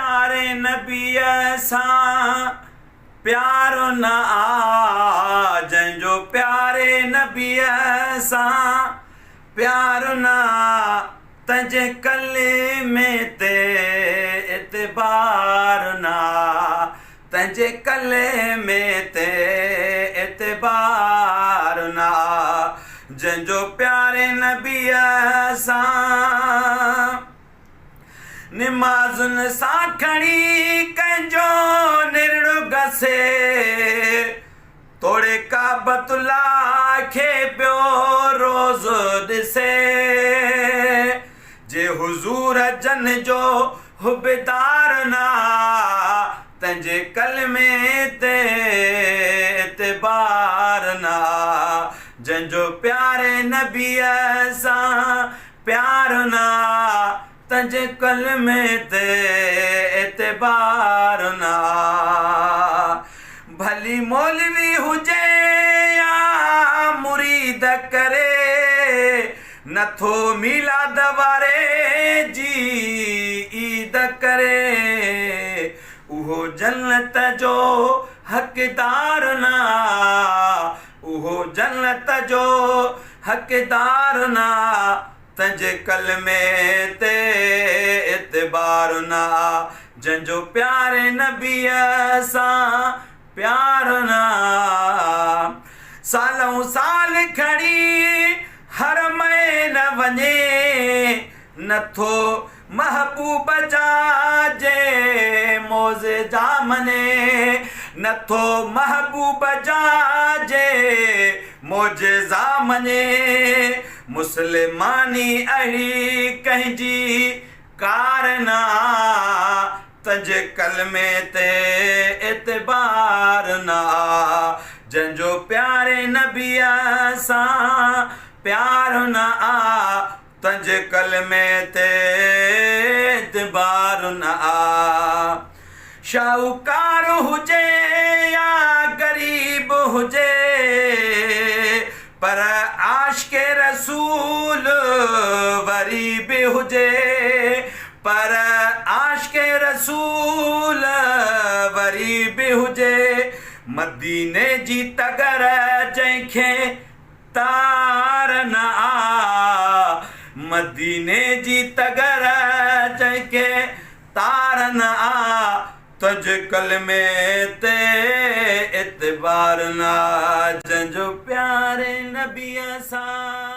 प्यारे नबीअ सां प्यारो न आ, जंहिंजो प्यारे नबीअ सां प्यारो न आ, तंहिंजे कलिमे ते एतबार न आ, तंहिंजे कलिमे ते एतबार न आ, जंहिंजो प्यारे नबीअ सां निमाज़ुनि सां खणी कंहिंजो निरड़ो घसे, तोड़े काबतुल्लाह खे पियो रोज़ ॾिसे, जे हुज़ूर जन जो हुबेदार न आ, तंहिंजे कलिमे ते एतबार न आ, जंहिंजो प्यारे नबीअ सां प्यार न आ, तंहिंजे कलिमे ते एतबार न आ। भली मौलवी हुजे या मुरीद करे, नथो मीलाद वारे जी ईद करे, उहो जन्नत जो हक़दार न आ, उहो जन्नत जो हक़दार न आ, तंहिंजे कलिमे ते एतबार न आ, जंहिंजो प्यारे नबीअ सां प्यार न आ। सालऊं साल खणी हरम न वञे, नथो महबूब जा जे मौज़े जा मने, नथो महबूब जा जे मौज़ा मने, मुस्लमानी अहिड़ी कंहिंजी कार न आ, तंहिंजे कलिमे ते एतबार न आ, जंहिंजो प्यारे नबीअ सां प्यार न आ, तंहिंजे कलिमे ते एतबार न आ। शाहूकार हुजे या गरीब हुजे, पर आशिक़े रसूल वरी बि हुजे, पर आशिक़े रसूल वरी बि हुजे, मदीने जी तगर जंहिंखे तार न आ, मदीने जी तगर जंहिंखे तार न आ, तंहिंजे कलिमे ते एतबार न आ, जंहिंजो प्यारे नबीअ सां